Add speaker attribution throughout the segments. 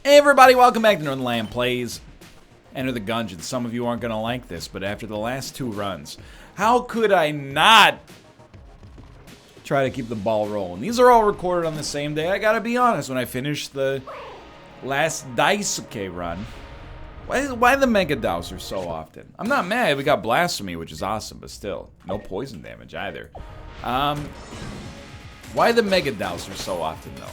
Speaker 1: Hey everybody, welcome back to Northernlion Plays Enter the Gungeon. Some of you aren't going to like this, but after the last two runs, how could I not try to keep the ball rolling? These are all recorded on the same day. I gotta be honest, when I finished the last Daisuke run, why the Mega Dowser so often? I'm not mad, we got Blasphemy, which is awesome, but still, no poison damage either. Why the Mega Dowser so often though?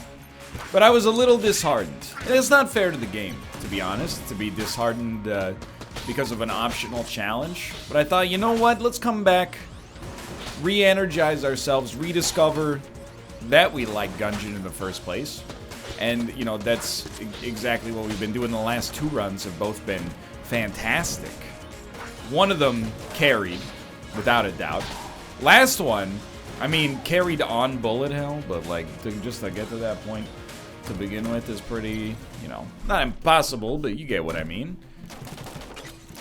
Speaker 1: But I was a little disheartened. And it's not fair to the game, to be honest, to be disheartened because of an optional challenge. But I thought, you know what? Let's come back, re-energize ourselves, rediscover that we like Gungeon in the first place. And, you know, that's exactly what we've been doing. The last two runs have both been fantastic. One of them carried, without a doubt. Last one, I mean, carried on bullet hell, but like, just to get to that point to begin with is pretty, you know, not impossible, but you get what I mean.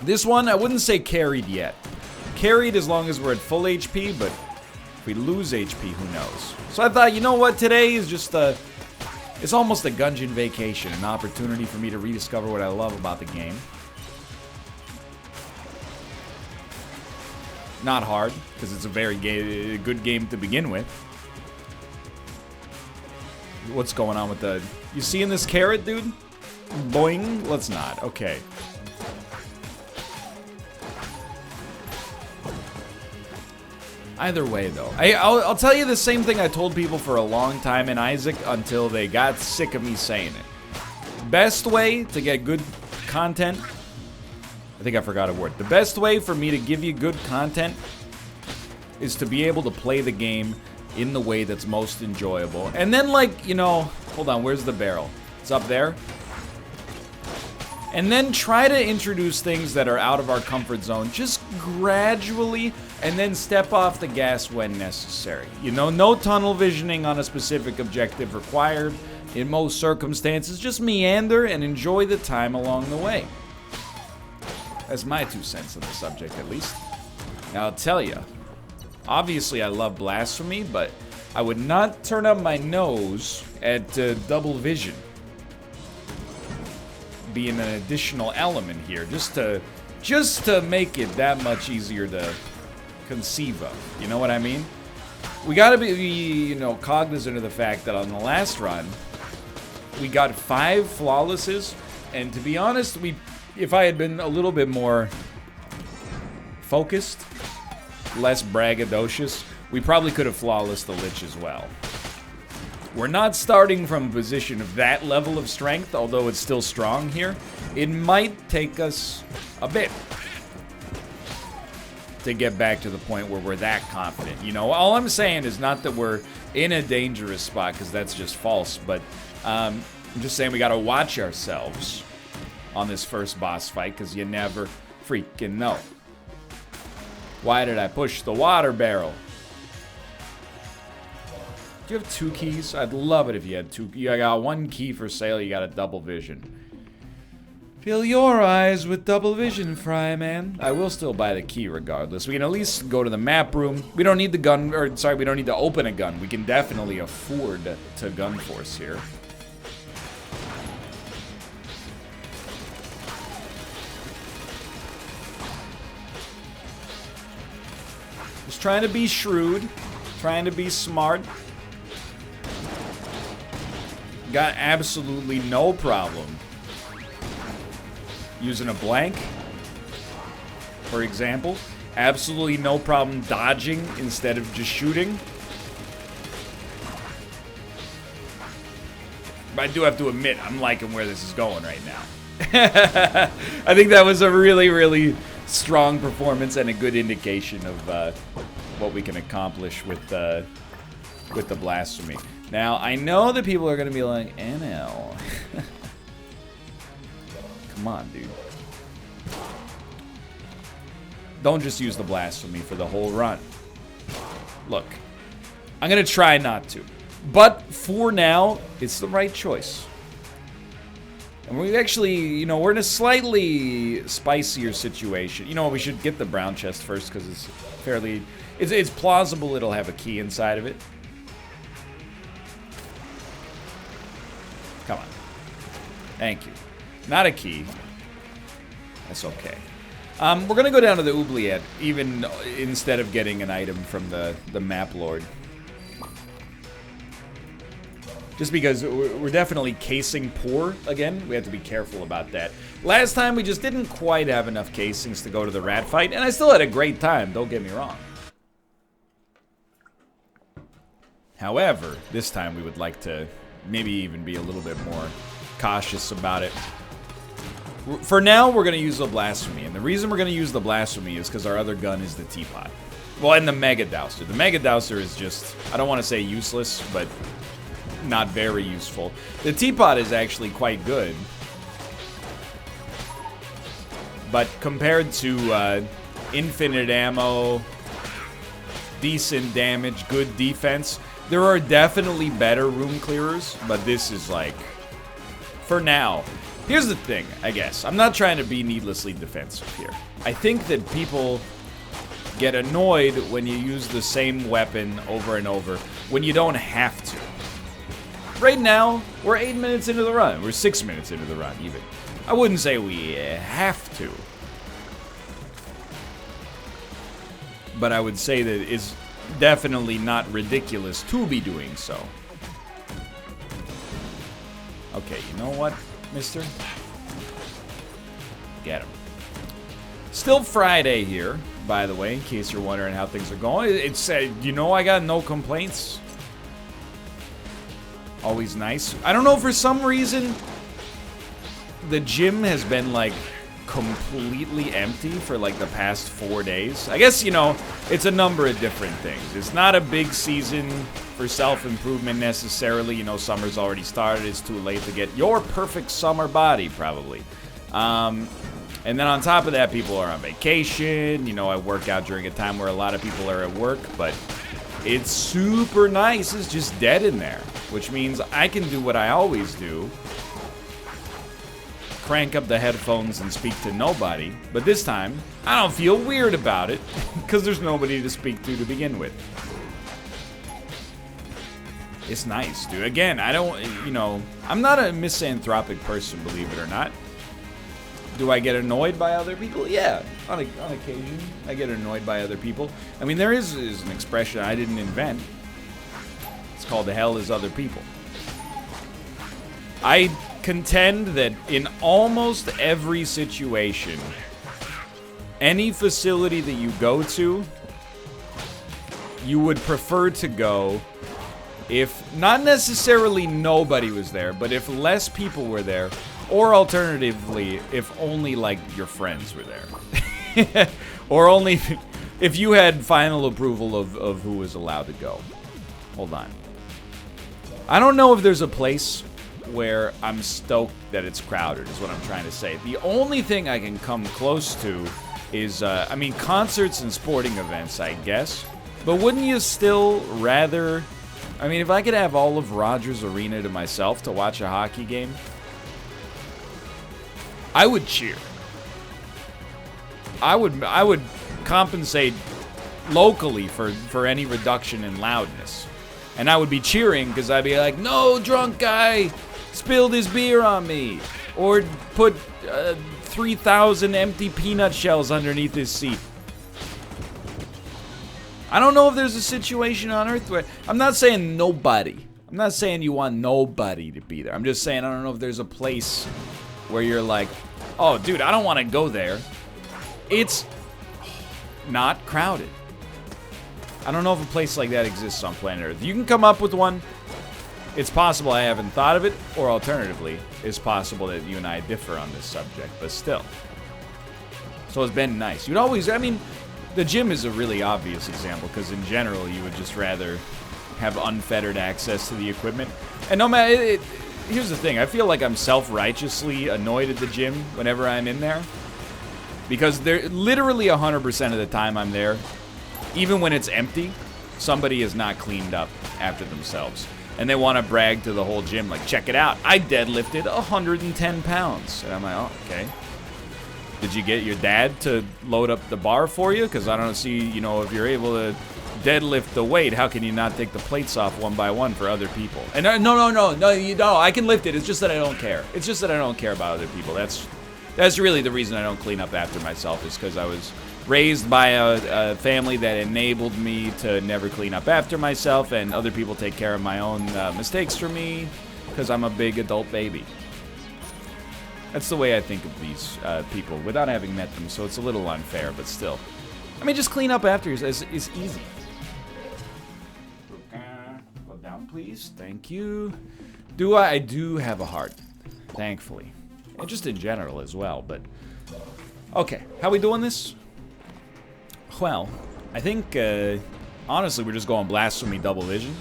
Speaker 1: This one, I wouldn't say carried yet. Carried as long as we're at full HP, but if we lose HP, who knows? So I thought, you know what, today is just it's almost a Gungeon vacation, an opportunity for me to rediscover what I love about the game. Not hard, because it's a very good game to begin with. What's going on with the... You seeing this carrot, dude? Boing? Let's not. Okay. Either way, though. I'll tell you the same thing I told people for a long time in Isaac until they got sick of me saying it. Best way to get good content... I think I forgot a word. The best way for me to give you good content is to be able to play the game in the way that's most enjoyable. And then, like, you know, hold on, where's the barrel? It's up there. And then try to introduce things that are out of our comfort zone, just gradually, and then step off the gas when necessary. You know, no tunnel visioning on a specific objective required. In most circumstances, just meander and enjoy the time along the way. That's my 2 cents on the subject, at least. Now, I'll tell you, obviously I love Blasphemy, but I would not turn up my nose at double vision being an additional element here, just to make it that much easier to conceive of. You know what I mean? We gotta be, you know, cognizant of the fact that on the last run, we got 5 flawlesses, and to be honest, if I had been a little bit more focused, less braggadocious, we probably could have flawlessed the Lich as well. We're not starting from a position of that level of strength, although it's still strong here. It might take us a bit to get back to the point where we're that confident. You know, all I'm saying is not that we're in a dangerous spot, because that's just false, but I'm just saying we gotta watch ourselves on this first boss fight, because you never freaking know. Why did I push the water barrel? Do you have 2 keys? I'd love it if you had 2. You got 1 key for sale, you got a double vision. Fill your eyes with double vision, Fry Man. I will still buy the key regardless. We can at least go to the map room. We don't need the gun, or sorry, we don't need to open a gun. We can definitely afford to gun force here. Just trying to be shrewd, trying to be smart. Got absolutely no problem using a blank, for example. Absolutely no problem dodging instead of just shooting. But I do have to admit, I'm liking where this is going right now. I think that was a really, really strong performance and a good indication of what we can accomplish with the Blasphemy. Now, I know that people are going to be like, NL. Come on, dude. Don't just use the Blasphemy for the whole run. Look, I'm going to try not to. But for now, it's the right choice. And we actually, you know, we're in a slightly spicier situation. You know what, we should get the brown chest first, because it's fairly... It's plausible it'll have a key inside of it. Come on. Thank you. Not a key. That's okay. We're going to go down to the Oubliette, even instead of getting an item from the map lord. Just because we're definitely casing poor again. We have to be careful about that. Last time we just didn't quite have enough casings to go to the rat fight, and I still had a great time, don't get me wrong. However, this time we would like to maybe even be a little bit more cautious about it. For now, we're going to use the Blasphemy, and the reason we're going to use the Blasphemy is because our other gun is the Teapot. Well, and the Mega Dowser. The Mega Dowser is just, I don't want to say useless, but not very useful. The Teapot is actually quite good. But compared to infinite ammo, decent damage, good defense, there are definitely better room clearers, but this is like, for now. Here's the thing, I guess. I'm not trying to be needlessly defensive here. I think that people get annoyed when you use the same weapon over and over when you don't have to. Right now, we're 8 minutes into the run. We're 6 minutes into the run, even. I wouldn't say we have to. But I would say that it's definitely not ridiculous to be doing so. Okay, you know what, mister? Get him. Still Friday here, by the way, in case you're wondering how things are going. It's, you know, I got no complaints. Always nice. I don't know, for some reason, the gym has been, like, completely empty for, like, the past 4 days. I guess, you know, it's a number of different things. It's not a big season for self-improvement necessarily. You know, summer's already started. It's too late to get your perfect summer body, probably. And then on top of that, people are on vacation. You know, I work out during a time where a lot of people are at work, but it's super nice. It's just dead in there, which means I can do what I always do. Crank up the headphones and speak to nobody. But this time, I don't feel weird about it because there's nobody to speak to begin with. It's nice, dude. Again, I don't, you know, I'm not a misanthropic person, believe it or not. Do I get annoyed by other people? Yeah, on occasion, I get annoyed by other people. I mean, there is an expression I didn't invent. It's called "the hell is other people." I contend that in almost every situation, any facility that you go to, you would prefer to go if not necessarily nobody was there, but if less people were there. Or alternatively, if only, like, your friends were there. Or only if you had final approval of who was allowed to go. Hold on. I don't know if there's a place where I'm stoked that it's crowded, is what I'm trying to say. The only thing I can come close to is, I mean, concerts and sporting events, I guess. But wouldn't you still rather... I mean, if I could have all of Rogers Arena to myself to watch a hockey game... I would cheer. I would compensate locally for any reduction in loudness. And I would be cheering because I'd be like, no, drunk guy spilled his beer on me. Or put 3,000 empty peanut shells underneath his seat. I don't know if there's a situation on Earth where... I'm not saying nobody. I'm not saying you want nobody to be there. I'm just saying I don't know if there's a place... where you're like, oh, dude, I don't want to go there. It's not crowded. I don't know if a place like that exists on planet Earth. You can come up with one. It's possible I haven't thought of it, or alternatively, it's possible that you and I differ on this subject, but still. So it's been nice. You'd always, I mean, the gym is a really obvious example, because in general, you would just rather have unfettered access to the equipment. And no matter... Here's the thing, I feel like I'm self-righteously annoyed at the gym whenever I'm in there. Because they're literally 100% of the time I'm there, even when it's empty, somebody is not cleaned up after themselves. And they want to brag to the whole gym, like, check it out, I deadlifted 110 pounds. And I'm like, oh, okay. Did you get your dad to load up the bar for you? Because I don't see, you know, if you're able to deadlift the weight, how can you not take the plates off one by one for other people? And no, I can lift it. It's just that I don't care. It's just that I don't care about other people. That's really the reason I don't clean up after myself, is because I was raised by a family that enabled me to never clean up after myself, and other people take care of my own mistakes for me because I'm a big adult baby. That's the way I think of these people without having met them, so it's a little unfair, but still. I mean, just clean up after yourself is easy. Go down, please. Thank you. I do have a heart, thankfully. And just in general as well, but... Okay, how we doing this? Well, I think, honestly, we're just going Blasphemy double vision.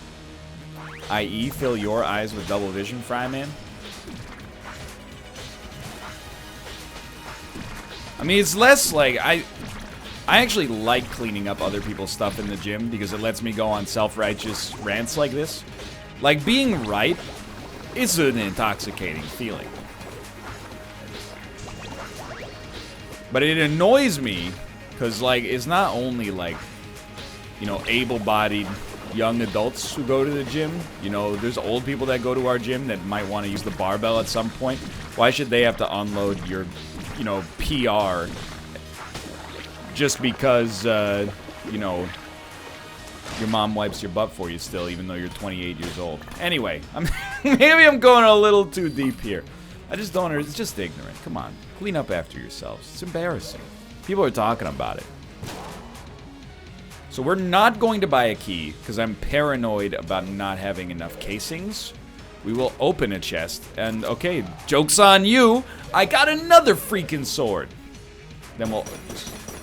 Speaker 1: I.e., fill your eyes with double vision, Fryman. I mean, it's less like... I actually like cleaning up other people's stuff in the gym because it lets me go on self-righteous rants like this. Like, being right is an intoxicating feeling. But it annoys me because, like, it's not only, like, you know, able-bodied young adults who go to the gym. You know, there's old people that go to our gym that might want to use the barbell at some point. Why should they have to unload your, you know, PR just because, you know, your mom wipes your butt for you still, even though you're 28 years old? Anyway, maybe I'm going a little too deep here. I just don't, it's just ignorant. Come on, clean up after yourselves. It's embarrassing. People are talking about it. So we're not going to buy a key because I'm paranoid about not having enough casings. We will open a chest, and okay, joke's on you. I got another freaking sword. Then we'll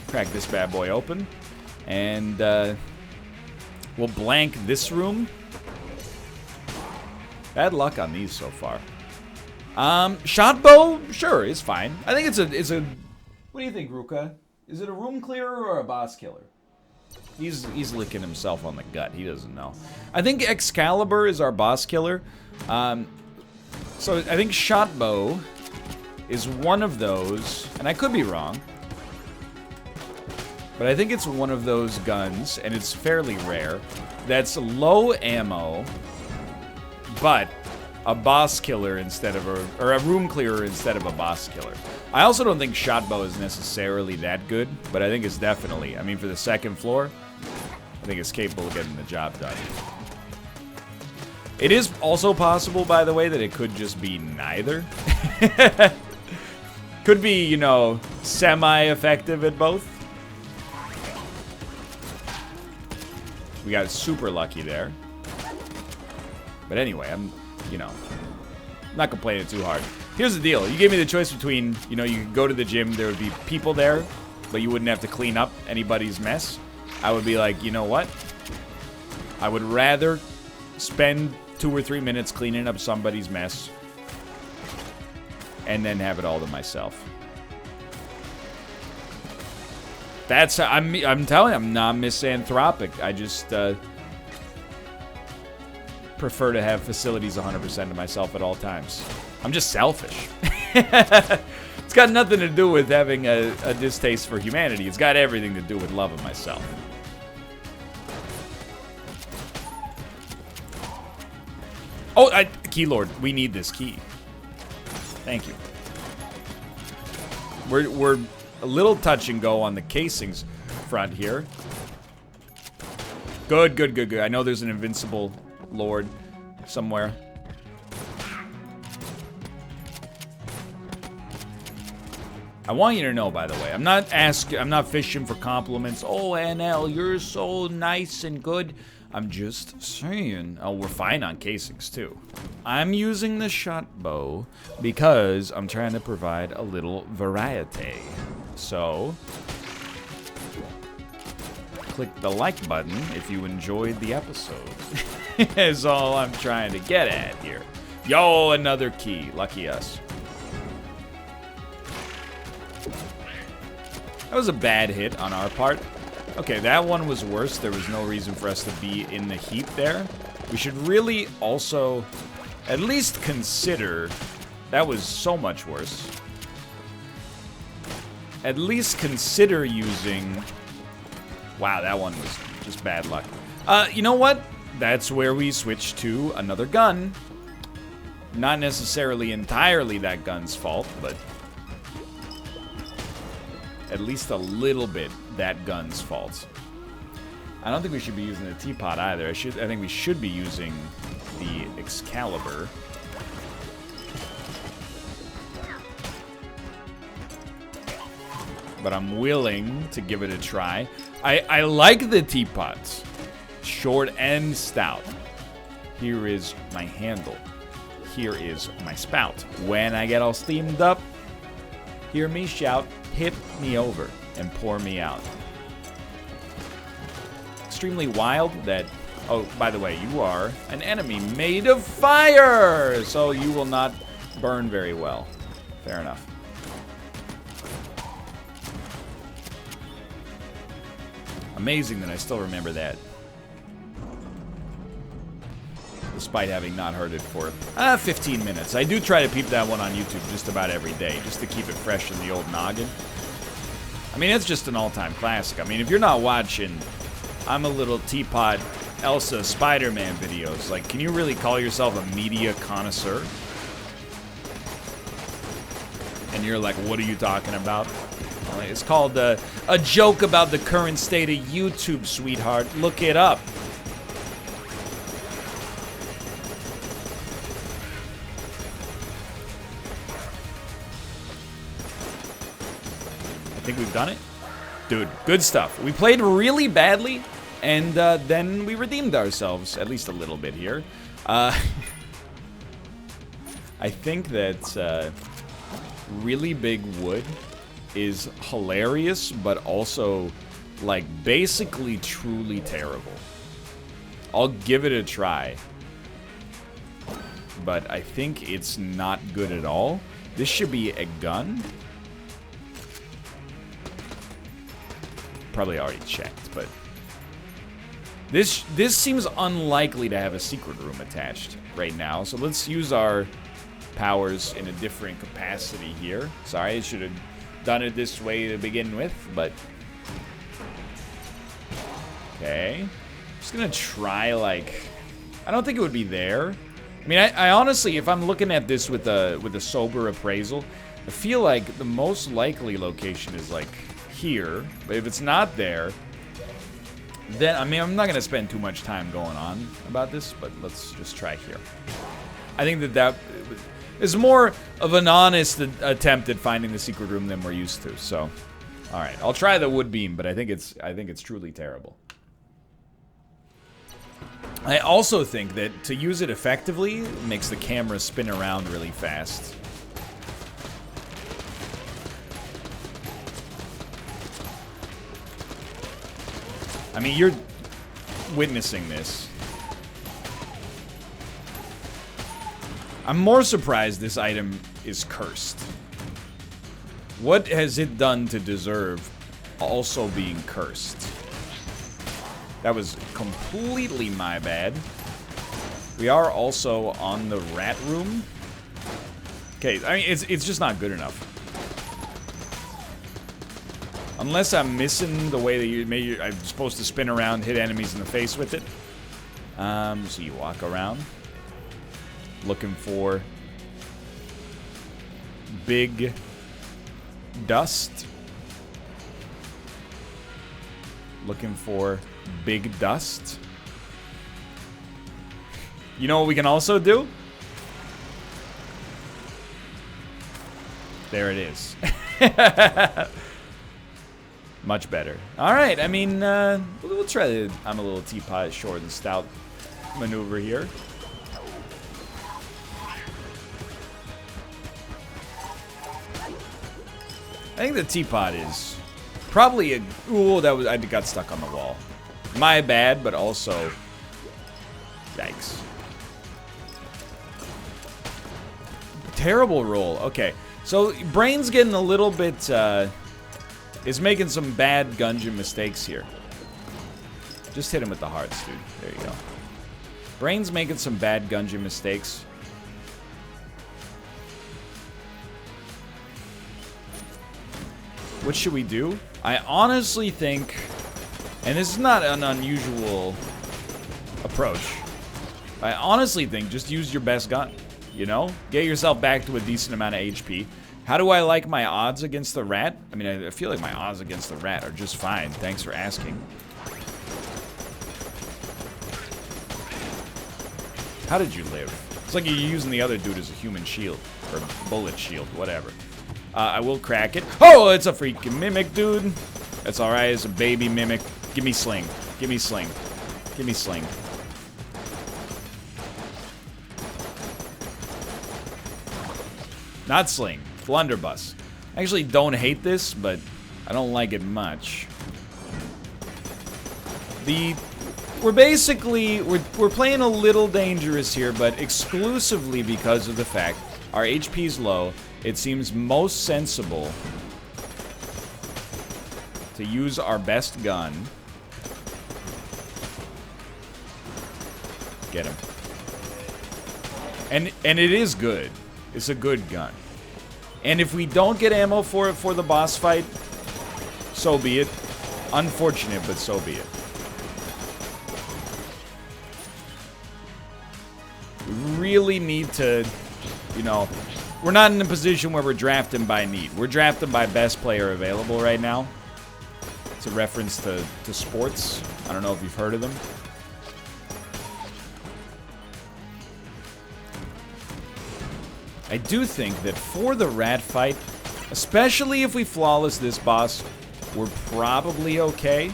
Speaker 1: crack this bad boy open, and we'll blank this room. Bad luck on these so far. Shot bow, sure, is fine. I think it's a. What do you think, Ruka? Is it a room clearer or a boss killer? He's licking himself on the gut. He doesn't know. I think Excalibur is our boss killer. So I think shot bow is one of those, and I could be wrong, but I think it's one of those guns, and it's fairly rare, that's low ammo, but a boss killer instead of or a room clearer instead of a boss killer. I also don't think shot bow is necessarily that good, but I think it's definitely, I mean, for the second floor, I think it's capable of getting the job done. It is also possible, by the way, that it could just be neither. Could be, you know, semi-effective at both. We got super lucky there. But anyway, I'm not complaining too hard. Here's the deal. You gave me the choice between, you know, you could go to the gym, there would be people there, but you wouldn't have to clean up anybody's mess. I would be like, you know what? I would rather spend 2 or 3 minutes cleaning up somebody's mess and then have it all to myself. That's, I'm telling you, I'm not misanthropic. I just prefer to have facilities 100% to myself at all times. I'm just selfish. It's got nothing to do with having a distaste for humanity. It's got everything to do with love of myself. Oh, Key Lord, we need this key. Thank you. We're a little touch and go on the casings front here. Good, good, good, good. I know there's an invincible lord somewhere. I want you to know, by the way, I'm not fishing for compliments. Oh, NL, you're so nice and good. I'm just saying. Oh, we're fine on casings, too. I'm using the shot bow because I'm trying to provide a little variety. So, click the like button if you enjoyed the episode. Is all I'm trying to get at here. Yo, another key. Lucky us. That was a bad hit on our part. Okay, that one was worse. There was no reason for us to be in the heat there. We should really also at least consider... That was so much worse. At least consider using... Wow, that one was Just bad luck. You know what? That's where we switch to another gun. Not necessarily entirely that gun's fault, but at least a little bit that gun's fault. I don't think we should be using the teapot either. I think we should be using the Excalibur. But I'm willing to give it a try. I like the teapots. Short and stout. Here is my handle. Here is my spout. When I get all steamed up, hear me shout, hit me over, and pour me out. Extremely wild that... Oh, by the way, you are an enemy made of fire! So you will not burn very well. Fair enough. Amazing that I still remember that. Despite having not heard it for 15 minutes. I do try to peep that one on YouTube just about every day, just to keep it fresh in the old noggin. I mean, it's just an all-time classic. I mean, if you're not watching I'm a Little Teapot Elsa Spider-Man videos, like, can you really call yourself a media connoisseur? And you're like, what are you talking about? Well, it's called a joke about the current state of YouTube, sweetheart. Look it up. I think we've done it. Dude, good stuff. We played really badly, and then we redeemed ourselves, at least a little bit here. I think that really big wood is hilarious, but also, like, basically truly terrible. I'll give it a try, but I think it's not good at all. This should be a gun. Probably already checked, but this seems unlikely to have a secret room attached right now. So let's use our powers in a different capacity here. Sorry, I should have done it this way to begin with, but okay. Just gonna try, like, I don't think it would be there. I mean, I honestly, if I'm looking at this with a sober appraisal, I feel like the most likely location is like here, but if it's not there, then, I mean, I'm not gonna spend too much time going on about this, but let's just try here. I think that is more of an honest attempt at finding the secret room than we're used to. So, all right, I'll try the wood beam, but I think it's truly terrible. I also think that to use it effectively, it makes the camera spin around really fast. I mean, you're witnessing this. I'm more surprised this item is cursed. What has it done to deserve also being cursed? That was completely my bad. We are also on the rat room. Okay, I mean, it's just not good enough. Unless I'm missing the way that I'm supposed to spin around, hit enemies in the face with it. So you walk around, looking for big dust. Looking for big dust. You know what we can also do? There it is. Much better. All right, I mean, we'll try the I'm a Little Teapot short and stout maneuver here. I think the teapot is probably a... Ooh, I got stuck on the wall. My bad, but also... Yikes. Terrible roll. Okay, so Brain's getting a little bit... is making some bad Gungeon mistakes here. Just hit him with the hearts, dude. There you go. Brain's making some bad Gungeon mistakes. What should we do? I honestly think... And this is not an unusual approach. I honestly think just use your best gun, you know? Get yourself back to a decent amount of HP. How do I like my odds against the rat? I mean, I feel like my odds against the rat are just fine. Thanks for asking. How did you live? It's like you're using the other dude as a human shield. Or bullet shield, whatever. I will crack it. Oh, it's a freaking mimic, dude. That's alright, it's a baby mimic. Give me sling. Give me sling. Give me sling. Not sling. Blunderbuss. I actually don't hate this, but I don't like it much. We're basically, we're playing a little dangerous here, but exclusively because of the fact our HP's low. It seems most sensible to use our best gun. Get him. And it is good. It's a good gun. And if we don't get ammo for it for the boss fight, so be it. Unfortunate, but so be it. We really need to, you know, we're not in a position where we're drafting by need. We're drafting by best player available right now. It's a reference to sports. I don't know if you've heard of them. I do think that for the rat fight, especially if we flawless this boss, we're probably okay.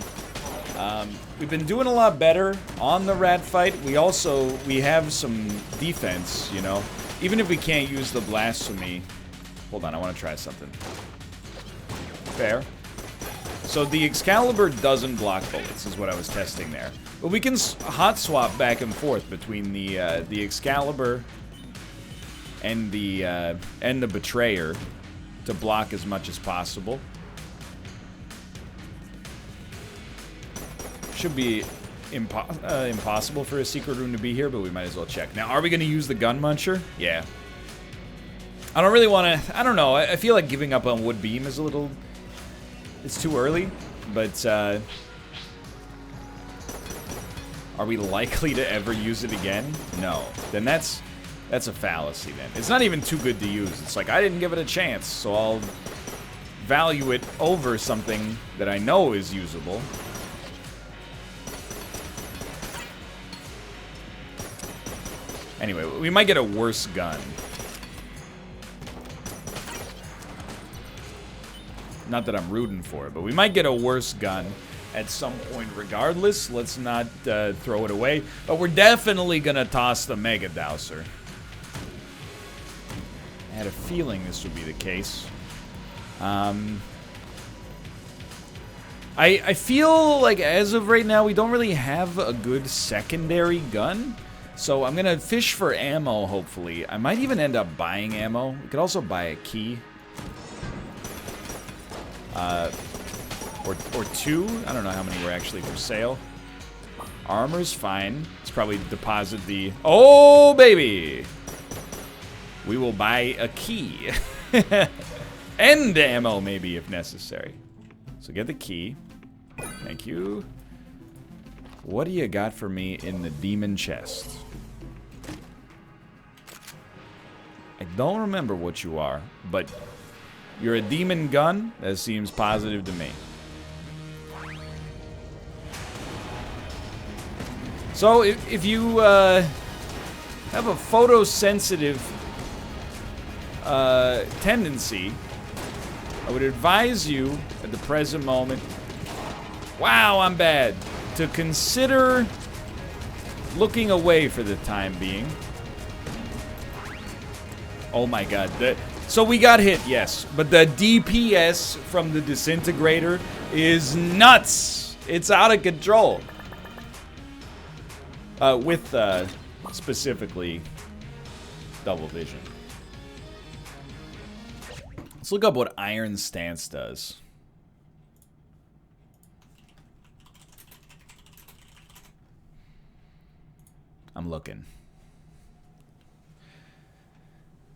Speaker 1: We've been doing a lot better on the rat fight. We have some defense, you know. Even if we can't use the Blasphemy. Hold on, I want to try something. Fair. So the Excalibur doesn't block bullets, is what I was testing there. But we can hot swap back and forth between the Excalibur and the Betrayer to block as much as possible. Should be impossible for a secret room to be here, but we might as well check. Now, are we going to use the Gun Muncher? Yeah. I don't really want to... I don't know. I feel like giving up on Wood Beam is a little... It's too early, but... Are we likely to ever use it again? No. Then that's a fallacy, then. It's not even too good to use. It's like, I didn't give it a chance, so I'll value it over something that I know is usable. Anyway, we might get a worse gun. Not that I'm rooting for it, but we might get a worse gun at some point regardless. Let's not throw it away. But we're definitely going to toss the Mega Dowser. I had a feeling this would be the case. I feel like as of right now, we don't really have a good secondary gun. So I'm going to fish for ammo, hopefully. I might even end up buying ammo. We could also buy a key. Or two. I don't know how many were actually for sale. Armor's fine. Let's probably deposit the... Oh, baby! We will buy a key. And ammo, maybe, if necessary. So get the key. Thank you. What do you got for me in the demon chest? I don't remember what you are, but you're a demon gun? That seems positive to me. So, if you have a photosensitive tendency, I would advise you at the present moment, wow, I'm bad, to consider looking away for the time being. Oh my god. So we got hit, yes. But the DPS from the disintegrator is nuts. It's out of control. With specifically double vision. Let's look up what Iron Stance does. I'm looking.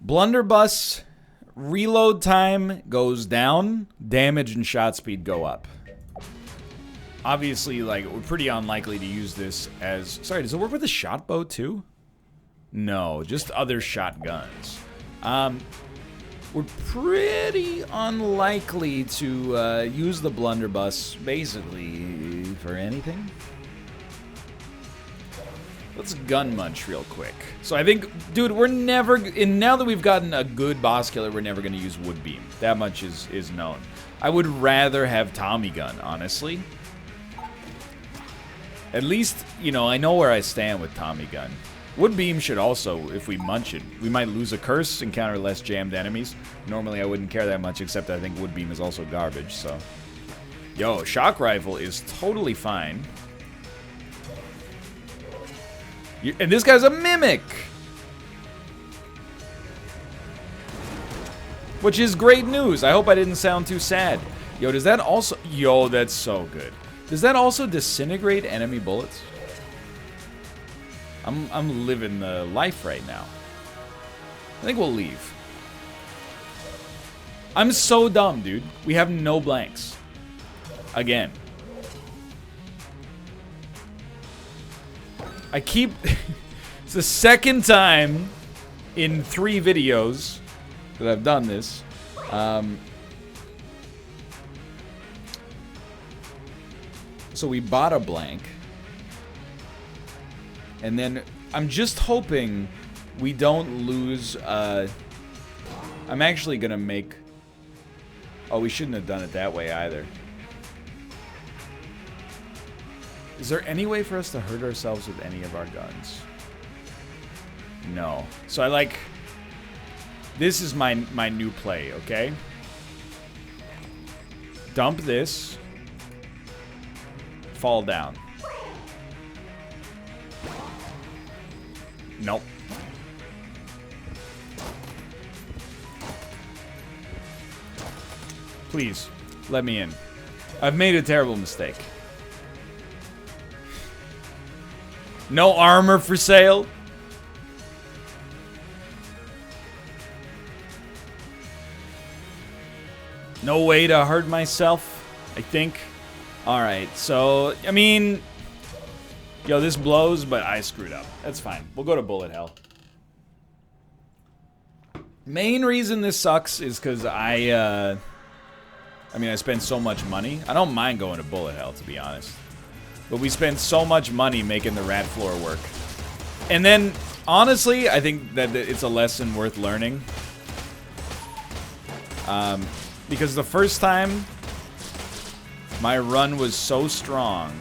Speaker 1: Blunderbuss, reload time goes down, damage and shot speed go up. obviously, like, we're pretty unlikely to use this as... Sorry, does it work with the shot bow, too? No, just other shotguns. We're pretty unlikely to use the blunderbuss, basically, for anything. Let's gun munch real quick. So I think, dude, we're never... And now that we've gotten a good boss killer, we're never going to use wood beam. That much is known. I would rather have Tommy gun, honestly. At least, you know, I know where I stand with Tommy gun. Wood beam should also, if we munch it, we might lose a curse, encounter less jammed enemies. Normally I wouldn't care that much, except I think wood beam is also garbage, so... Yo, shock rifle is totally fine. And this guy's a mimic! Which is great news. I hope I didn't sound too sad. Yo, does that also... Yo, that's so good. Does that also disintegrate enemy bullets? I'm living the life right now. I think we'll leave. I'm so dumb, dude. We have no blanks. Again. I keep... It's the second time in 3 videos that I've done this. So we bought a blank. And then I'm just hoping we don't lose... I'm actually going to make... Oh, we shouldn't have done it that way either. Is there any way for us to hurt ourselves with any of our guns? No. So I like... This is my new play, okay? Dump this. Fall down. Nope. Please, let me in. I've made a terrible mistake. No armor for sale? No way to hurt myself, I think. Alright, so, I mean... Yo, this blows, but I screwed up. That's fine. We'll go to bullet hell. Main reason this sucks is because I spent so much money. I don't mind going to bullet hell, to be honest. But we spent so much money making the rat floor work. And then, honestly, I think that it's a lesson worth learning. Because the first time, my run was so strong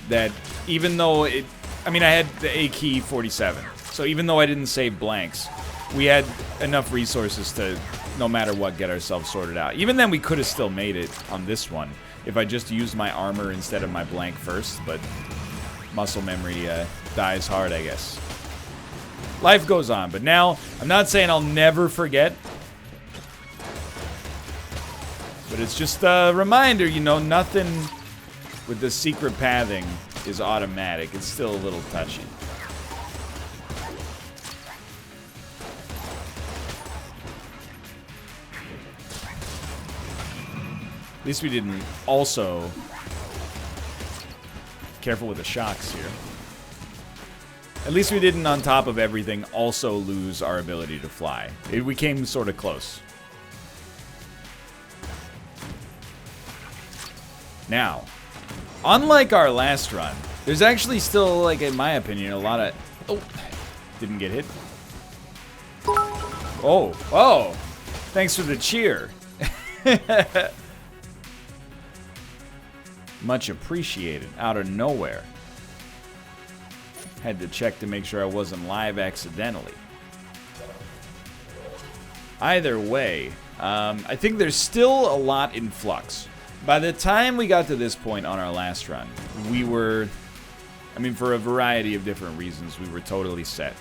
Speaker 1: that even though it... I mean, I had the AK-47. So even though I didn't save blanks, we had enough resources to, no matter what, get ourselves sorted out. Even then, we could have still made it on this one if I just used my armor instead of my blank first, but muscle memory dies hard, I guess. Life goes on, but now, I'm not saying I'll never forget, but it's just a reminder, you know, nothing with the secret pathing is automatic. It's still a little touchy. At least we didn't also... Careful with the shocks here. At least we didn't, on top of everything, also lose our ability to fly. We came sort of close. Now, unlike our last run, there's actually still, like, in my opinion, a lot of... Oh, didn't get hit. Oh, oh, thanks for the cheer. Much appreciated, out of nowhere. Had to check to make sure I wasn't live accidentally. Either way, I think there's still a lot in flux. By the time we got to this point on our last run, we were, I mean, for a variety of different reasons, we were totally set.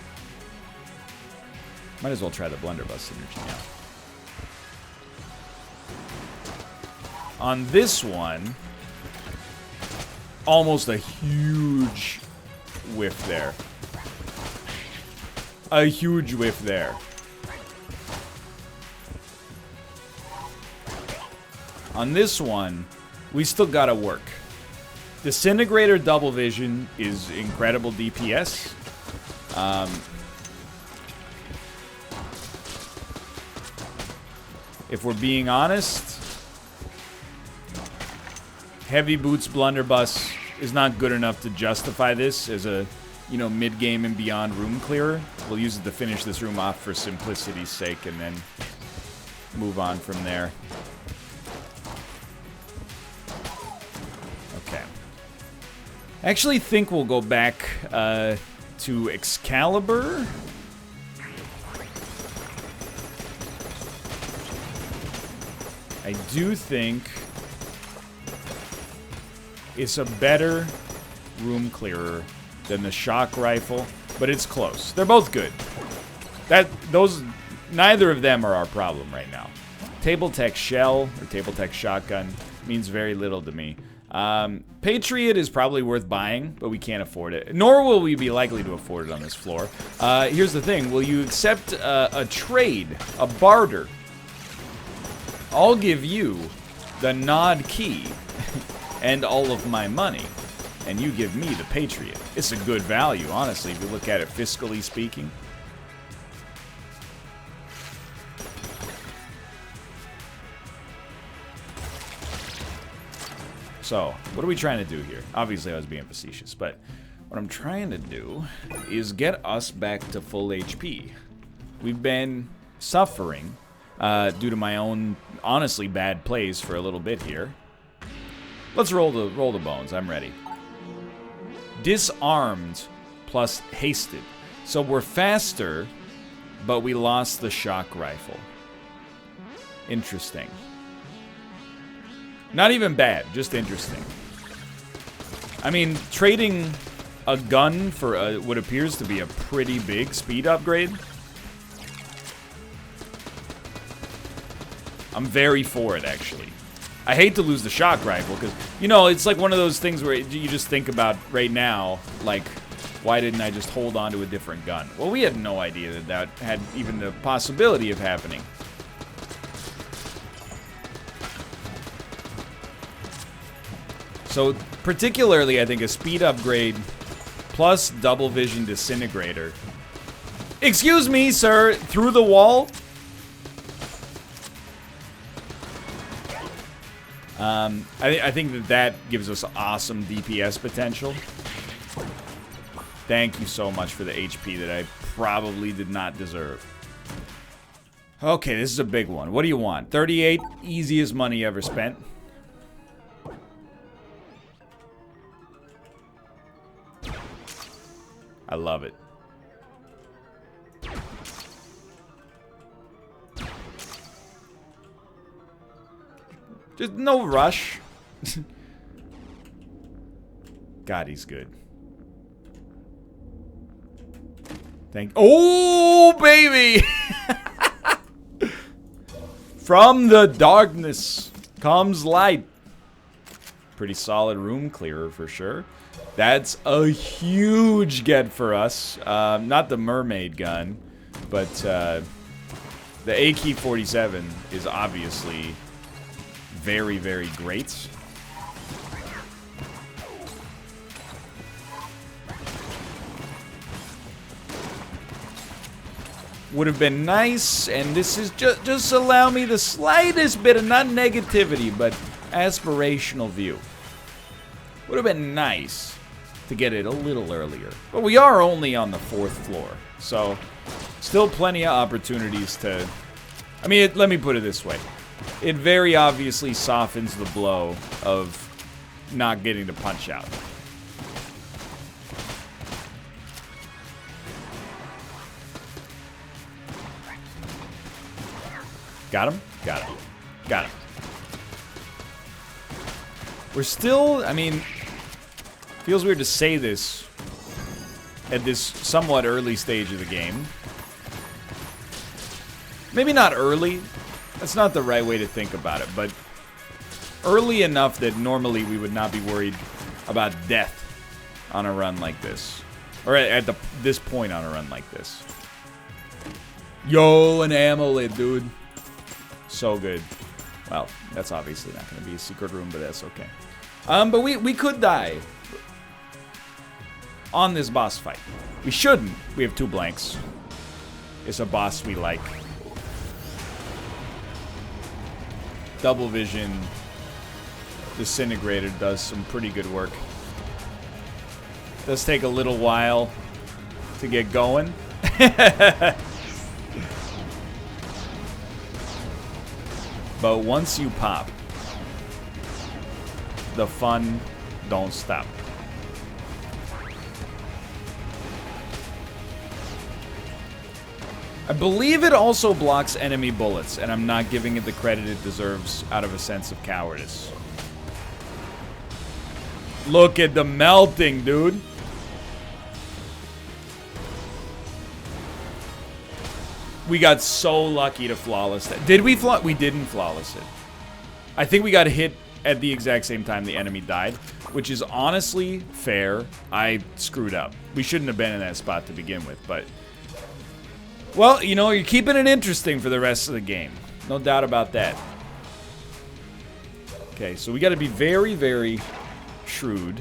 Speaker 1: Might as well try the blunderbuss synergy now. On this one, almost a huge whiff there. A huge whiff there. On this one, we still gotta work. Disintegrator double vision is incredible DPS. If we're being honest, Heavy Boots Blunderbuss is not good enough to justify this as a, you know, mid-game and beyond room clearer. We'll use it to finish this room off for simplicity's sake and then move on from there. Okay. I actually think we'll go back to Excalibur. I do think it's a better room clearer than the shock rifle, but it's close. They're both good. Neither of them are our problem right now. Table Tech Shell or Table Tech Shotgun means very little to me. Patriot is probably worth buying, but we can't afford it. Nor will we be likely to afford it on this floor. Here's the thing. Will you accept a trade, a barter? I'll give you the Nod Key and all of my money, and you give me the Patriot. It's a good value, honestly, if you look at it fiscally speaking. So, what are we trying to do here? Obviously, I was being facetious, but what I'm trying to do is get us back to full HP. We've been suffering due to my own, honestly, bad plays for a little bit here. Let's roll the bones. I'm ready. Disarmed plus hasted. So we're faster, but we lost the shock rifle. Interesting. Not even bad, just interesting. I mean, trading a gun for what appears to be a pretty big speed upgrade. I'm very for it, actually. I hate to lose the shock rifle, because, you know, it's like one of those things where you just think about right now, like, why didn't I just hold on to a different gun? Well, we had no idea that that had even the possibility of happening. So, particularly, I think a speed upgrade plus double vision disintegrator. Excuse me, sir, through the wall? I think that gives us awesome DPS potential. Thank you so much for the HP that I probably did not deserve. Okay, this is a big one. What do you want? 38, easiest money ever spent. I love it. Just no rush. God, he's good. Oh, baby! From the darkness comes light. Pretty solid room clearer for sure. That's a huge get for us. Not the mermaid gun, but the AK-47 is obviously very, very great. Would have been nice, and this is just allow me the slightest bit of, not negativity, but aspirational view. Would have been nice to get it a little earlier. But we are only on the 4th floor, so still plenty of opportunities to... I mean, let me put it this way. It very obviously softens the blow of not getting to punch out. Got him? Got him. Got him. We're still, I mean, feels weird to say this at this somewhat early stage of the game. Maybe not early. That's not the right way to think about it, but early enough that normally we would not be worried about death on a run like this. Or at this point on a run like this. Yo, an amulet, dude. So good. Well, that's obviously not going to be a secret room, but that's okay. But we could die on this boss fight. We shouldn't. We have 2 blanks. It's a boss we like. Double Vision Disintegrator does some pretty good work. Does take a little while to get going. But once you pop, the fun don't stop. I believe it also blocks enemy bullets, and I'm not giving it the credit it deserves out of a sense of cowardice. Look at the melting, dude. We got so lucky to flawless that. Did we we didn't flawless it. I think we got hit at the exact same time the enemy died, which is honestly fair. I screwed up. We shouldn't have been in that spot to begin with, but... Well, you know, you're keeping it interesting for the rest of the game. No doubt about that. Okay, so we got to be very, very shrewd.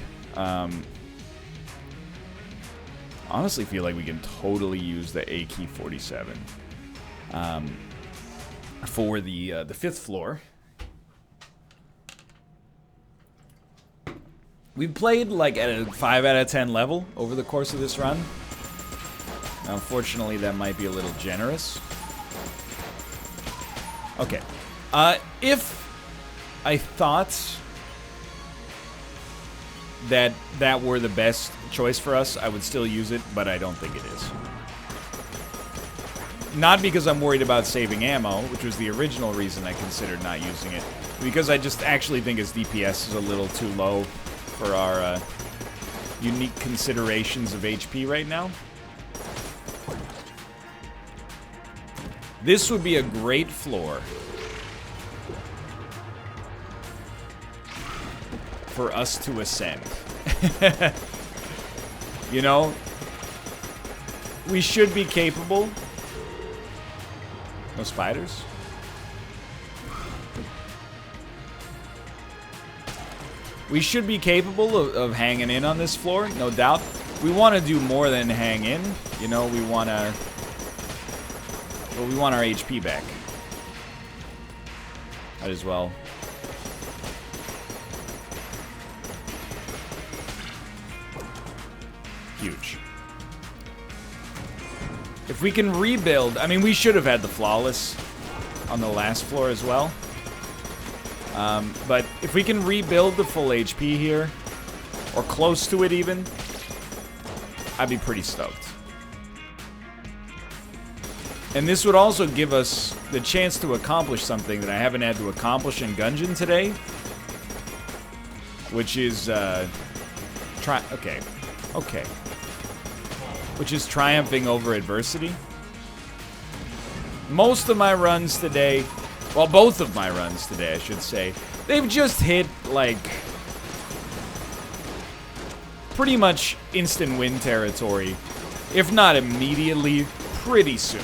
Speaker 1: Honestly feel like we can totally use the AK-47 for the 5th floor. We've played like at a 5 out of 10 level over the course of this run. Unfortunately, that might be a little generous. Okay. If I thought that that were the best choice for us, I would still use it, but I don't think it is. Not because I'm worried about saving ammo, which was the original reason I considered not using it, because I just actually think its DPS is a little too low for our unique considerations of HP right now. This would be a great floor for us to ascend. You know, we should be capable. No spiders? We should be capable of hanging in on this floor, no doubt. We want to do more than hang in. You know, we want to... Well, we want our HP back. Might as well. Huge. If we can rebuild... I mean, we should have had the flawless on the last floor as well. But if we can rebuild the full HP here, or close to it even, I'd be pretty stoked. And this would also give us the chance to accomplish something that I haven't had to accomplish in Gungeon today. Which is, which is triumphing over adversity. Most of my runs today, well, both of my runs today, I should say, they've just hit, like, pretty much instant win territory. If not immediately, pretty soon.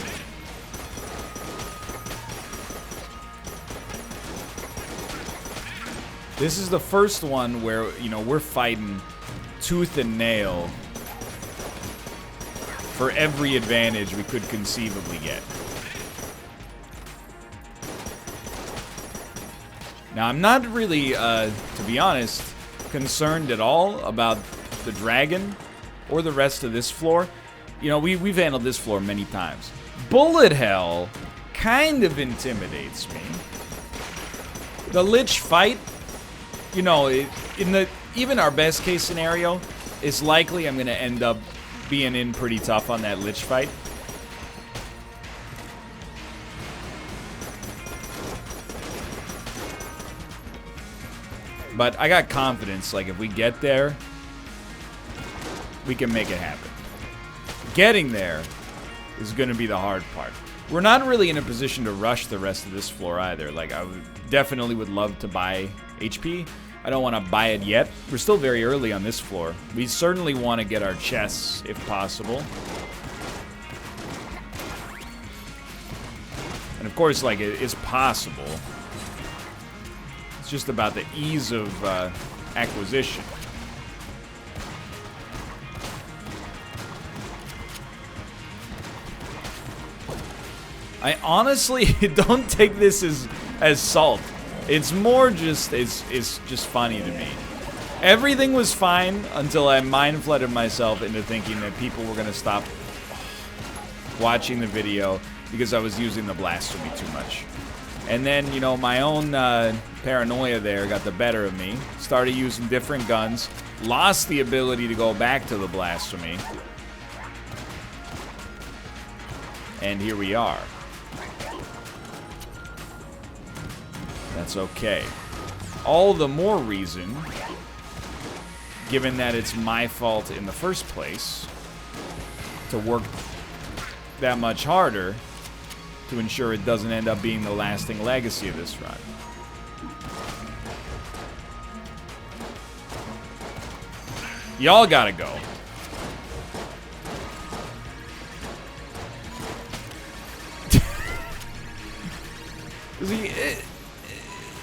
Speaker 1: This is the first one where, you know, we're fighting tooth and nail for every advantage we could conceivably get. Now, I'm not really, to be honest, concerned at all about the dragon or the rest of this floor. You know, we've handled this floor many times. Bullet hell kind of intimidates me. The Lich fight, you know, even our best case scenario, is likely I'm going to end up being in pretty tough on that Lich fight. But I got confidence, like, if we get there, we can make it happen. Getting there is going to be the hard part. We're not really in a position to rush the rest of this floor either. Like, I definitely would love to buy HP. I don't want to buy it yet. We're still very early on this floor. We certainly want to get our chests, if possible. And of course, like, it is possible. It's just about the ease of acquisition. I honestly don't take this as salt. It's more just it's just funny to me. Everything was fine until I mind flooded myself into thinking that people were gonna stop watching the video because I was using the Blasphemy too much. And then, you know, my own paranoia there got the better of me. Started using different guns. Lost the ability to go back to the Blasphemy. And here we are. That's okay. All the more reason, given that it's my fault in the first place, to work that much harder to ensure it doesn't end up being the lasting legacy of this run. Y'all gotta go.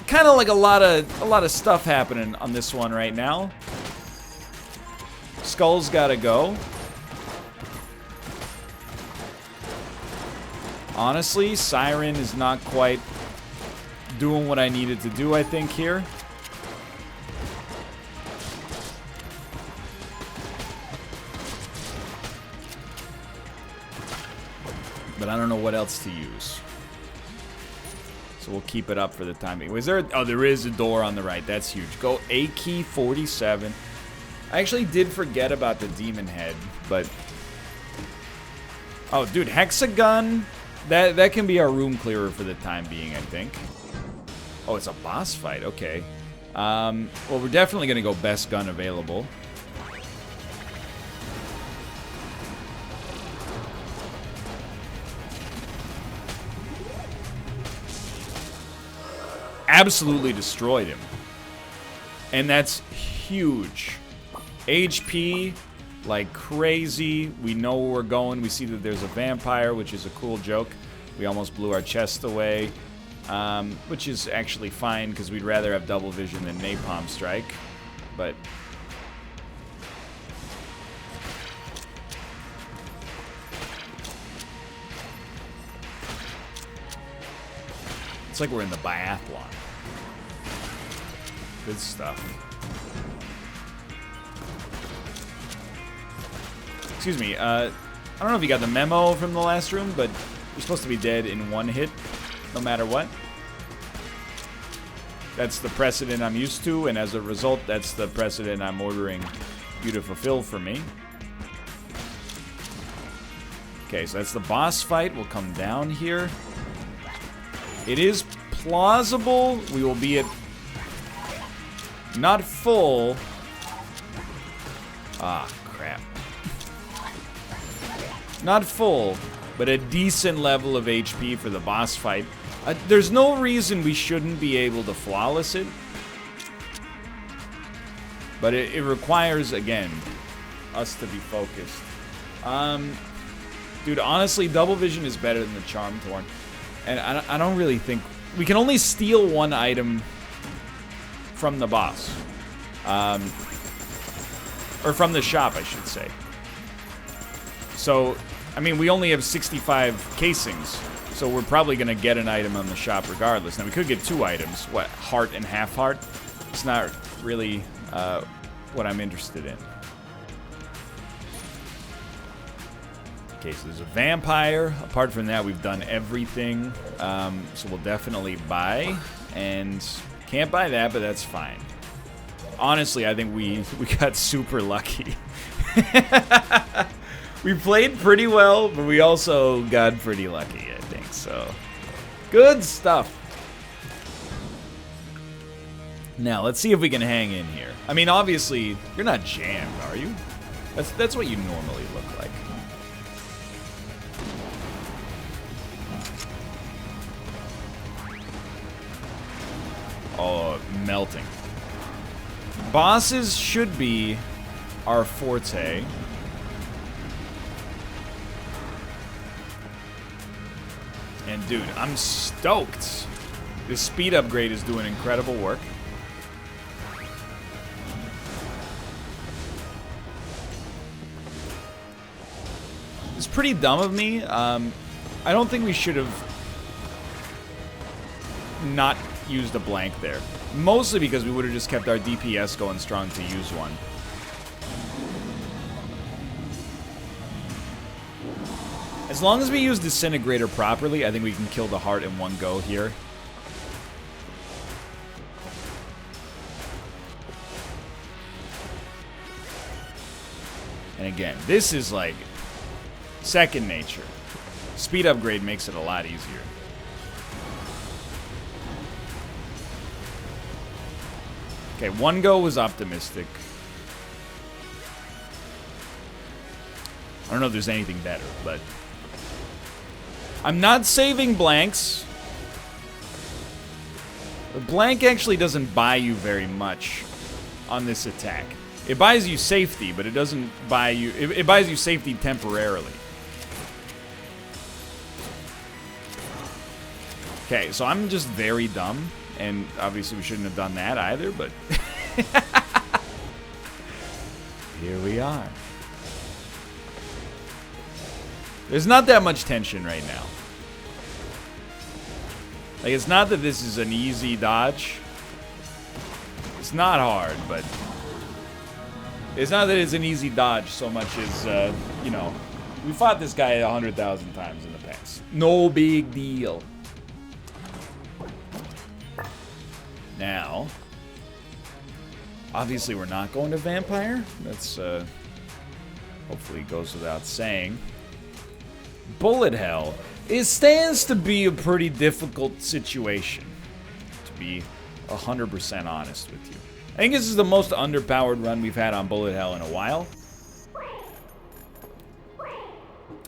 Speaker 1: Kind of like a lot of stuff happening on this one right now. Skull's gotta go. Honestly, Siren is not quite doing what I needed to do, I think, here. But I don't know what else to use. So we'll keep it up for the time being. Was there? Oh, there is a door on the right. That's huge. Go A key 47. I actually did forget about the demon head, but oh, dude, hexagon. That can be our room clearer for the time being, I think. Oh, it's a boss fight. Okay. Well, we're definitely gonna go best gun available. Absolutely destroyed him. And that's huge. HP like crazy. We know where we're going. We see that there's a vampire, which is a cool joke. We almost blew our chest away, which is actually fine because we'd rather have double vision than napalm strike. But it's like we're in the biathlon. Good stuff. Excuse me, I don't know if you got the memo from the last room, but you're supposed to be dead in one hit, no matter what. That's the precedent I'm used to, and as a result, that's the precedent I'm ordering you to fulfill for me. Okay, so that's the boss fight. We'll come down here. It is plausible we will be at not full. Ah, crap. Not full, but a decent level of HP for the boss fight. There's no reason we shouldn't be able to flawless it. But it requires, again, us to be focused. Dude, honestly, double vision is better than the Charm Torn. And I don't really think... We can only steal one item from the boss. Or from the shop, I should say. So, I mean, we only have 65 casings. So we're probably going to get an item on the shop regardless. Now, we could get two items. What, heart and half heart? It's not really what I'm interested in. Okay, so there's a vampire. Apart from that, we've done everything. So we'll definitely buy. And can't buy that, but that's fine. Honestly, I think we got super lucky. We played pretty well, but we also got pretty lucky, I think. So, good stuff. Now, let's see if we can hang in here. I mean, obviously, you're not jammed, are you? That's what you normally look like. Oh, melting. Bosses should be our forte. And dude, I'm stoked. This speed upgrade is doing incredible work. pretty dumb of me. I don't think we should have not used a blank there. Mostly because we would have just kept our DPS going strong to use one. As long as we use Disintegrator properly, I think we can kill the heart in one go here. And again, this is like second nature. Speed upgrade makes it a lot easier. Okay, one go was optimistic. I don't know if there's anything better, but I'm not saving blanks. The blank actually doesn't buy you very much on this attack. It buys you safety, but it doesn't buy you... It buys you safety temporarily. Okay, so I'm just very dumb. And obviously we shouldn't have done that either, but... Here we are. There's not that much tension right now. Like, it's not that this is an easy dodge. It's not hard, but... It's not that it's an easy dodge so much as, you know, we fought this guy 100,000 times in the past. No big deal. Now, obviously we're not going to Vampire. That's, hopefully goes without saying. Bullet Hell. It stands to be a pretty difficult situation, to be 100% honest with you. I think this is the most underpowered run we've had on Bullet Hell in a while.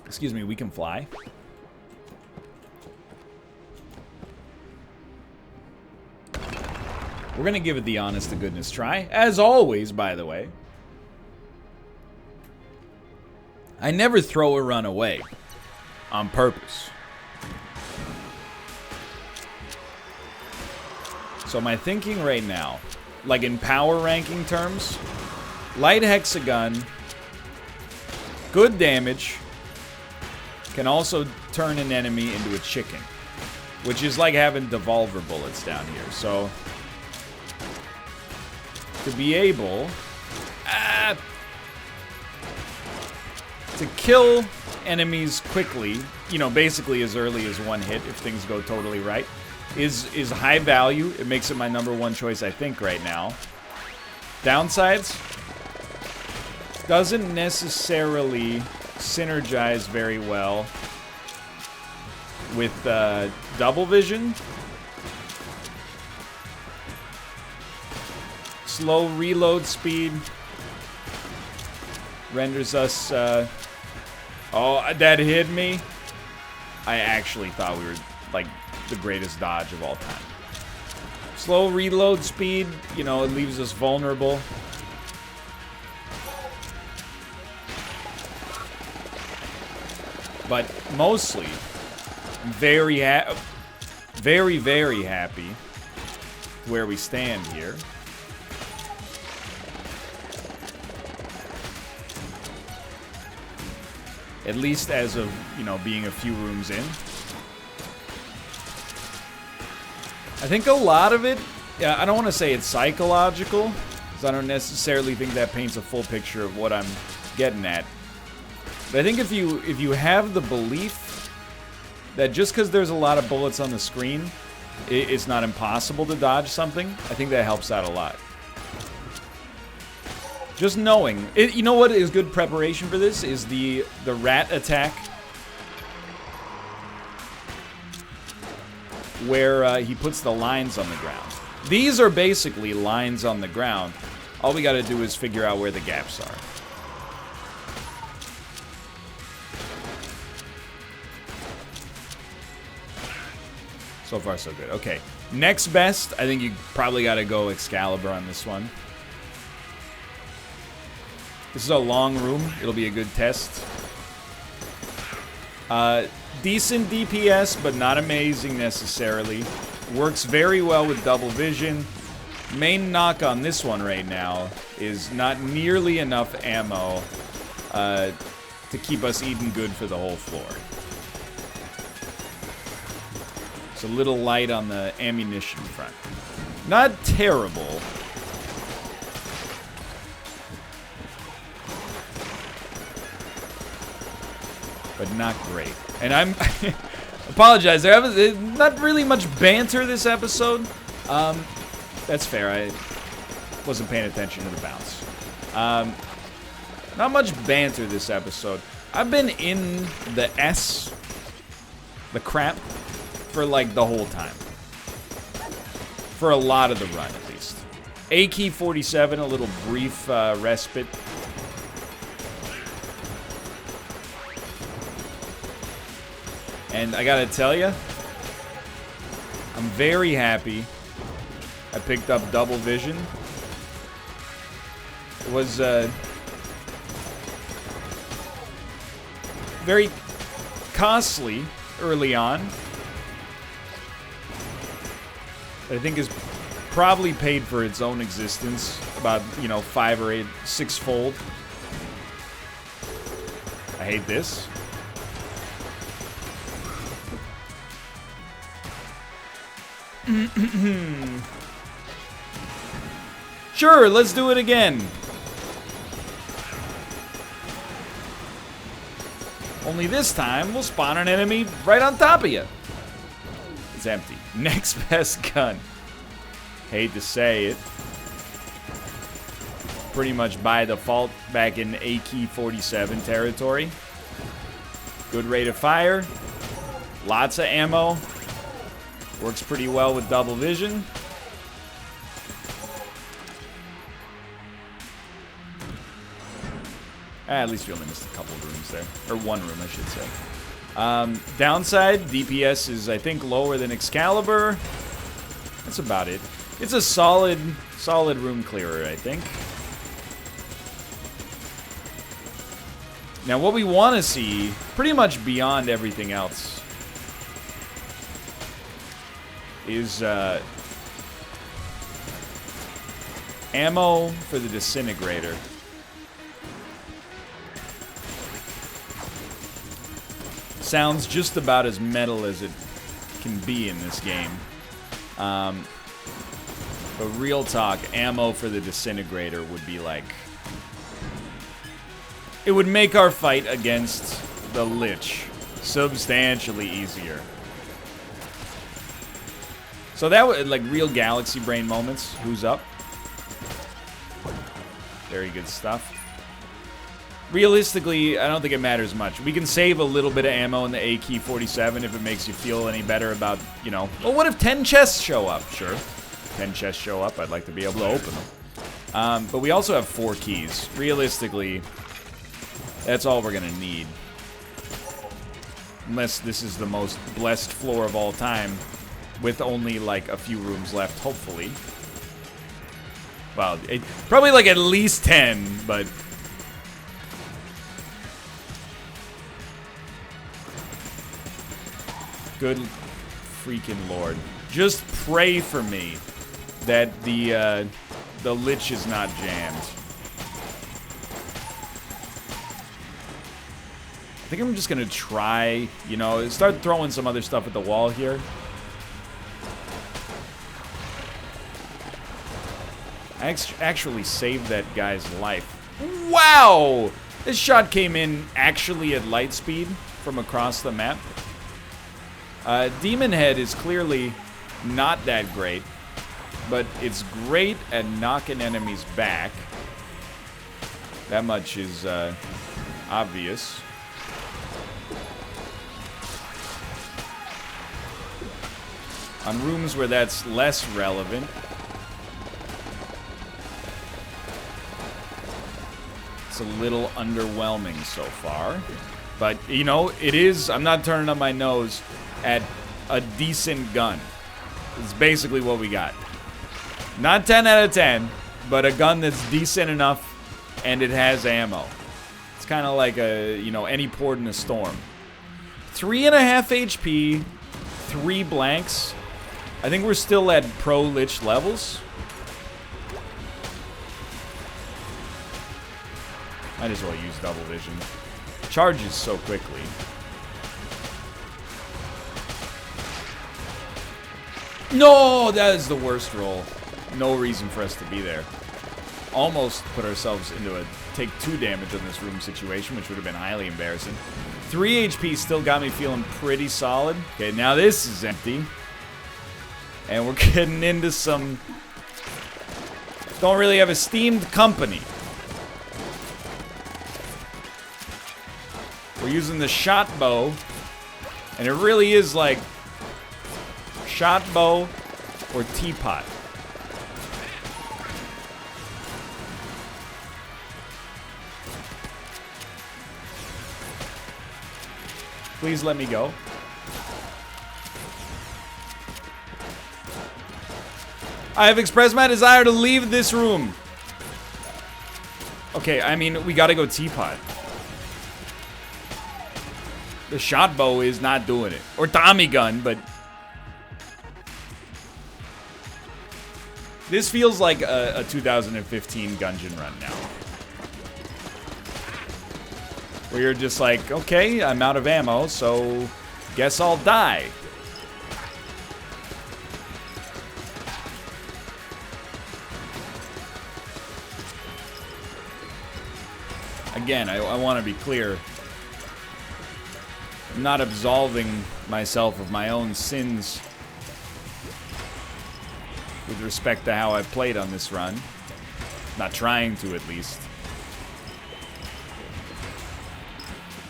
Speaker 1: Excuse me, we can fly. We're gonna give it the honest to goodness try. As always, by the way. I never throw a run away. On purpose. So my thinking right now, like in power ranking terms, light hexagon, good damage, can also turn an enemy into a chicken, which is like having devolver bullets down here. So to be able to kill enemies quickly, you know, basically as early as one hit if things go totally right, is high value. It makes it my #1 choice, I think, right now. Downsides, doesn't necessarily synergize very well with double vision. Slow reload speed renders us oh, that hit me. I actually thought we were like the greatest dodge of all time. Slow reload speed, you know, it leaves us vulnerable. But mostly, very, very happy where we stand here. At least as of, you know, being a few rooms in. I think a lot of it, I don't want to say it's psychological, because I don't necessarily think that paints a full picture of what I'm getting at. But I think if you have the belief that just because there's a lot of bullets on the screen, it's not impossible to dodge something, I think that helps out a lot. Just knowing. You know what is good preparation for this? Is the rat attack. Where he puts the lines on the ground. These are basically lines on the ground. All we gotta do is figure out where the gaps are. So far, so good. Okay. Next best, I think you probably gotta go Excalibur on this one. This is a long room. It'll be a good test. Decent DPS, but not amazing necessarily. Works very well with double vision. Main knock on this one right now is not nearly enough ammo to to keep us eating good for the whole floor. It's a little light on the ammunition front. Not terrible. But not great. And I'm... apologize, there's not really much banter this episode. That's fair, I wasn't paying attention to the bounce. Not much banter this episode. I've been in the the crap, for like the whole time. For a lot of the run, at least. AK-47, a little brief respite. And I gotta tell you, I'm very happy I picked up double vision. It was very costly early on. I think is probably paid for its own existence about, 5 or 6-fold. I hate this. Sure, let's do it again. Only this time, we'll spawn an enemy right on top of you. It's empty. Next best gun. Hate to say it. Pretty much by default back in AK-47 territory. Good rate of fire. Lots of ammo. Works pretty well with double vision. At least we only missed a couple rooms there. Or one room, I should say. Downside, DPS is, I think, lower than Excalibur. That's about it. It's a solid room clearer, I think. Now, what we want to see, pretty much beyond everything else, is ammo for the disintegrator. Sounds just about as metal as it can be in this game. But real talk, ammo for the disintegrator would be like... It would make our fight against the Lich substantially easier. So that would, like, real galaxy brain moments. Who's up? Very good stuff. Realistically, I don't think it matters much. We can save a little bit of ammo in the AK-47 if it makes you feel any better about, well, what if 10 chests show up? Sure. 10 chests show up, I'd like to be able to open them. But we also have 4 keys. Realistically, that's all we're going to need. Unless this is the most blessed floor of all time, with only, like, a few rooms left, hopefully. Well, probably, like, at least 10, but... Good freaking lord. Just pray for me that the Lich is not jammed. I think I'm just gonna try, start throwing some other stuff at the wall here. I actually saved that guy's life. Wow! This shot came in actually at light speed from across the map. Demon Head is clearly not that great, but it's great at knocking enemies back. That much is obvious. On rooms where that's less relevant, it's a little underwhelming so far. But, it is, I'm not turning up my nose at a decent gun. It's basically what we got. Not 10 out of 10, but a gun that's decent enough and it has ammo. It's kind of like any port in a storm. 3.5 HP, 3 blanks. I think we're still at pro Lich levels. Might as well use double vision. charges so quickly. No, that is the worst roll. No reason for us to be there. Almost put ourselves into a take 2 damage on this room situation, which would have been highly embarrassing. 3 HP still got me feeling pretty solid. Okay, now this is empty. And we're getting into some... Don't really have esteemed company. We're using the shot bow. And it really is like... shot bow or teapot. Please let me go. I have expressed my desire to leave this room. Okay, I mean, we gotta go teapot. The shot bow is not doing it. Or Tommy gun, but... This feels like a 2015 Gungeon run now. Where you're just like, okay, I'm out of ammo, so guess I'll die. Again, I want to be clear. I'm not absolving myself of my own sins with respect to how I've played on this run. Not trying to, at least.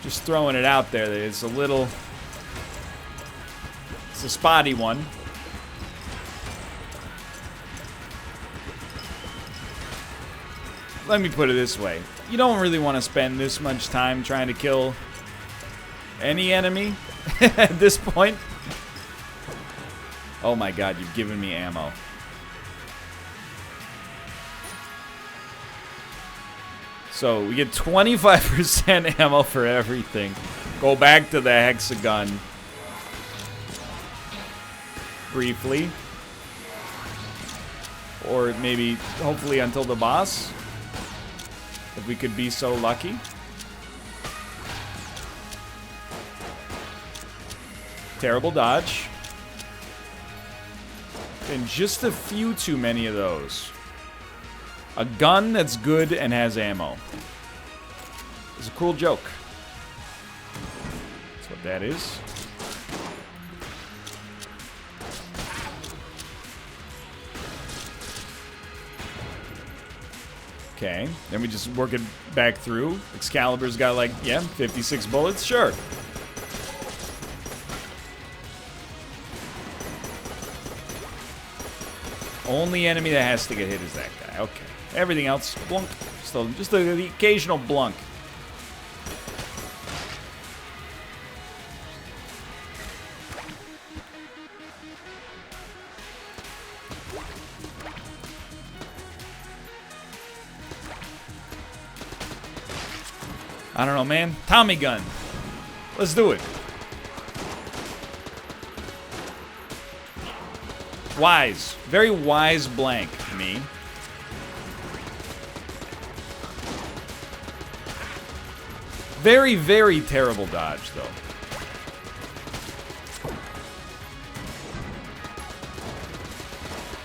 Speaker 1: Just throwing it out there that it's a little... It's a spotty one. Let me put it this way. You don't really want to spend this much time trying to kill any enemy at this point. Oh my god, you've given me ammo. So we get 25% ammo for everything. Go back to the hexagon briefly. Or maybe, hopefully until the boss. If we could be so lucky. Terrible dodge. And just a few too many of those. A gun that's good and has ammo. It's a cool joke. That's what that is. Okay, then we just work it back through. Excalibur's got like, yeah, 56 bullets, sure. Only enemy that has to get hit is that guy, okay. Everything else, blunk. Still, just the occasional blunk. I don't know, man. Tommy gun. Let's do it. Wise. Very wise blank, me. Very, very terrible dodge, though.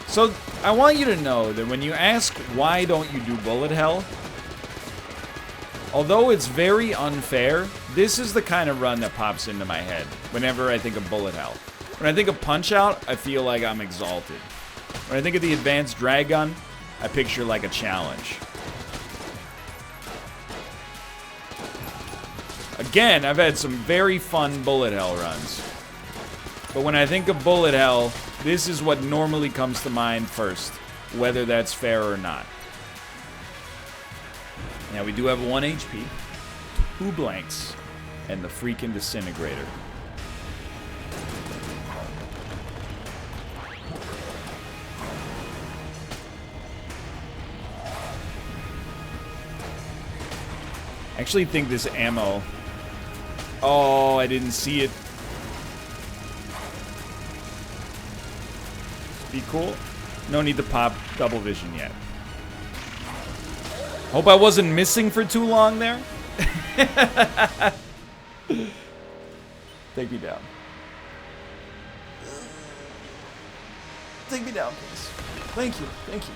Speaker 1: So, I want you to know that when you ask, why don't you do bullet hell? Although it's very unfair, this is the kind of run that pops into my head whenever I think of bullet hell. When I think of Punch-Out, I feel like I'm exalted. When I think of the advanced drag gun, I picture like a challenge. Again, I've had some very fun bullet hell runs. But when I think of bullet hell, this is what normally comes to mind first, whether that's fair or not. Now, we do have 1 HP, 2 blanks, and the freaking disintegrator. I actually think this ammo... Oh, I didn't see it. Be cool. No need to pop double vision yet. Hope I wasn't missing for too long there. Take me down. Take me down, please. Thank you. Thank you.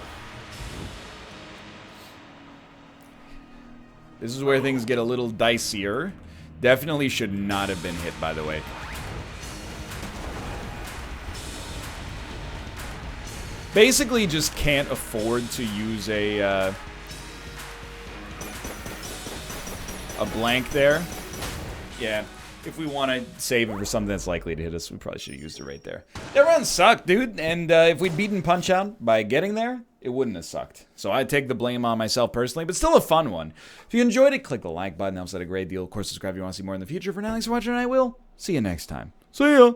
Speaker 1: This is where things get a little dicier. Definitely should not have been hit, by the way. Basically just can't afford to use a blank there. Yeah, if we want to save it for something that's likely to hit us, we probably should have used it right there. That run sucked, dude, and if we'd beaten Punch-Out by getting there, it wouldn't have sucked. So I take the blame on myself personally, but still a fun one. If you enjoyed it, click the like button, helps out a great deal. Of course, subscribe if you want to see more in the future. For now, thanks for watching, and I will see you next time. See ya!